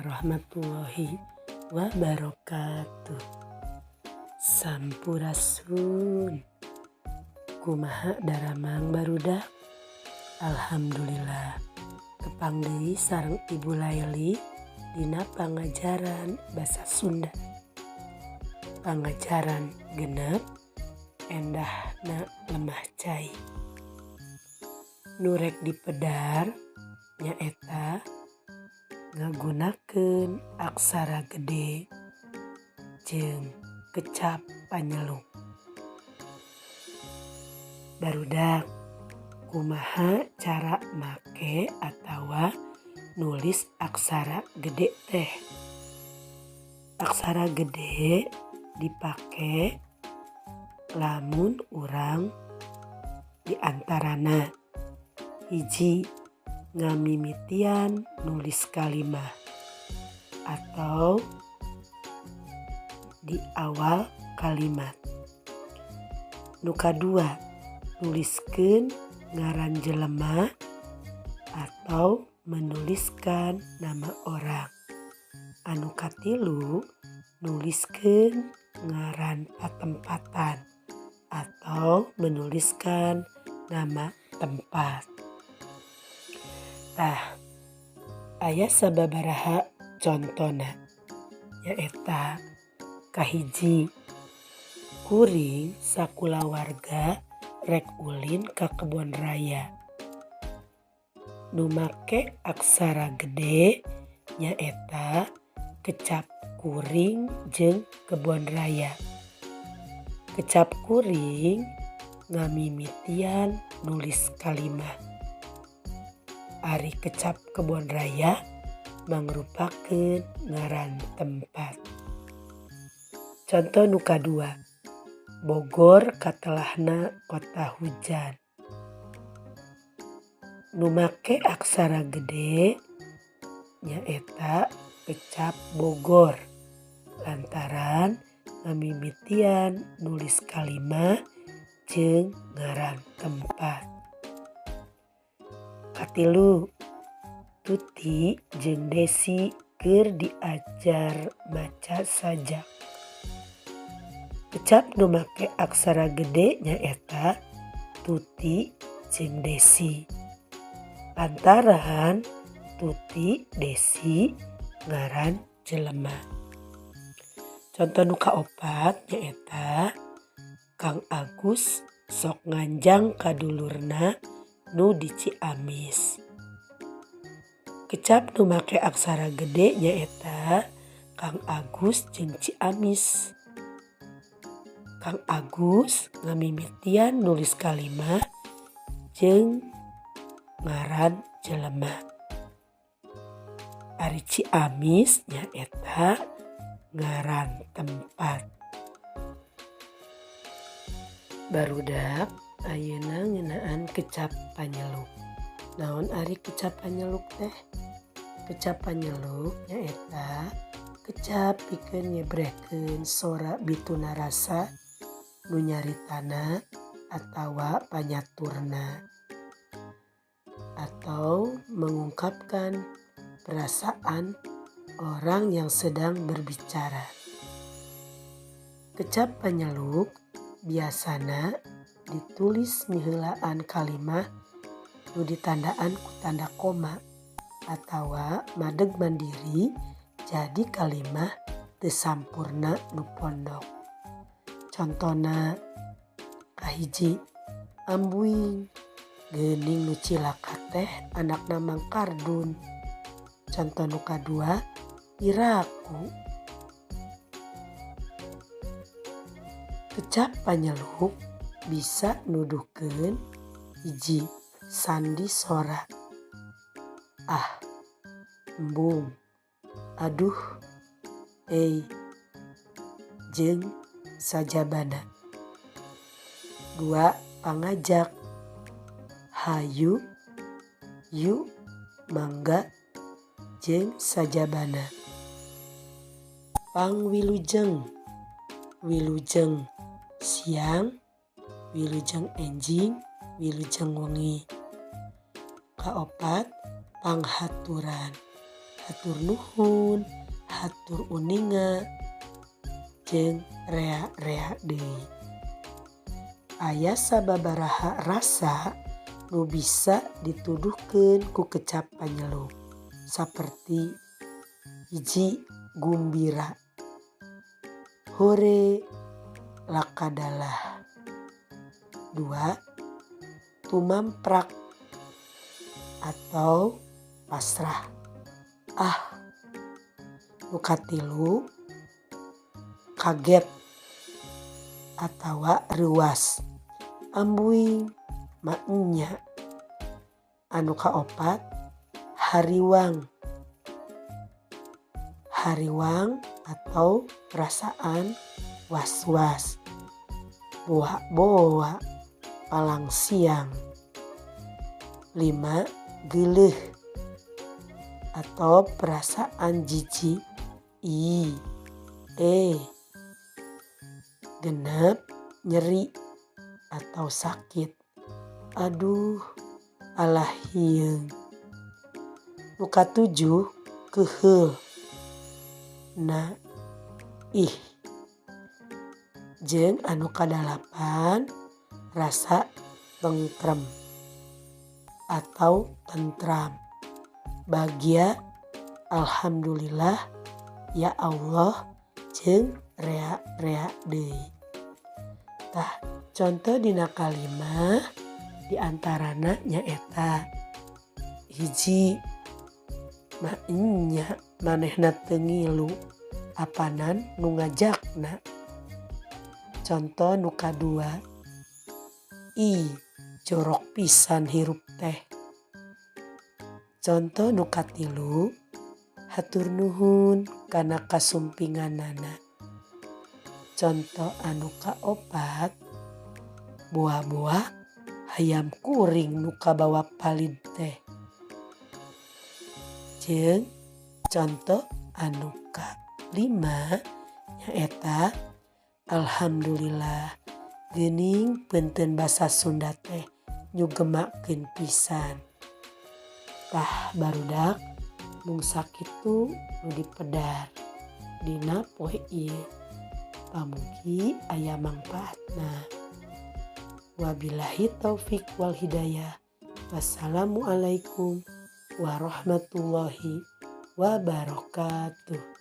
warahmatullahi wabarakatuh. Sampurasun. Kumaha daramang barudak. Alhamdulillah. Tepang deui sareng Ibu Laili dina pangajaran basa Sunda. Pangajaran genep endahna lemah cai. Nurek dipedar nyaeta ngagunakeun aksara gede jeung kecap panyeluk. Barudak, kumaha cara make atawa nulis aksara gede teh? Aksara gede dipake lamun urang diantarana hiji ngamimitian nulis kalimah atau di awal kalimat. Nu kadua nuliskeun ngaran jelema atau menuliskan nama orang. Anu katilu nuliskeun ngaran patempatan atau menuliskan nama tempat. Tah, aya sababaraha contona, nyaeta kahiji, kuring sakulawarga rek ulin ka kebon raya. Nu make aksara gede nyaeta kecap kuring jeung kebon raya. Kecap kuring ngamimitian nulis kalimah. Ari kecap kebon raya mangrupakeun ngaran tempat. Contoh nu kadua, Bogor katelahna kota hujan. Nu make aksara gede nyaeta kecap Bogor lantaran ngamimitian nulis kalimah jeung ngaran tempat. Katilu, Tuti jeung Desi keur diajar maca sajak. Kecap nu make aksara gede nyaeta Tuti jeung Desi. Lantaran Tuti Desi ngaran jelema. Contoh nu kaopat nyaeta Kang Agus sok nganjang kadulurna nu di Ciamis. Kecap nu make aksara gede nyaeta Kang Agus jeung Ciamis. Kang Agus ngamimitian nulis kalimah jeung ngaran jelema. Ari Ciamis nyaeta ngaran tempat. Barudak ayeuna ngeunaan kecap panyeluk. Naon ari kecap panyeluk teh? Kecap panyeluk nyaeta kecap pikeun nyebrehkeun sora bituna rasa nu nyaritana atawa panyaturna atau mengungkapkan perasaan orang yang sedang berbicara. Kecap panyeluk biasana ditulis miheulaan kalimah nu ditandaan ku tanda koma atawa madeg mandiri jadi kalimah teu sampurna nu pondok. Contona kahiji, ambuing geuning nu cilaka teh anakna Mang Kardun. Contoh nu kadua, iraku. Kecap panyeluk bisa nuduhkeun hiji sandi sora. Ah, embung, aduh, jeung sajabana. Dua, pangajak. Hayu, yu, mangga, jeung sajabana. Pangwilujeng, wilujeng siang, wilujeng enjing, wilujeng wengi. Kaopat, panghaturan. hatur nuhun, hatur uninga, jeung rea-rea deui. Aya sababaraha rasa nu bisa dituduhkeun ku kecap panyeluk, saperti hiji gumbira, hore lakadalah, 2 tumamprak atau pasrah, nu katilu kaget atawa reuas, ambuing maenya, anu kaopat hariwang atau perasaan was-was, boa-boa, palang siang, 5 geuleuh atau perasaan jijik, 6 nyeri atau sakit, aduh alah hieung. Nu katujuh keheul, na ih. Jeung anu kadalapan rasa tentrem atau tentram, bahagia, alhamdulillah, ya Allah, jeung rea-rea deui. Tah contoh dina kalimah diantarana nyaeta hiji maenya manehna teu ngilu apanan nu ngajakna. Contoh nu kadua, jorok pisan hirup teh. Contoh nu katilu, hatur nuhun kana kasumpinganana. Contoh anu kaopat, boa-boa hayam kuring nu kabawa palid teh. Jeung contoh anu kalima nyaeta alhamdulillah, geuning peunteun basa Sunda teh nyugemakeun pisan. Tah barudak mung sakitu nu dipedar dina poe ieu. Pamugi aya mangpaatna. Wabillahi taufik wal hidayah. Wassalamualaikum warahmatullahi wabarakatuh.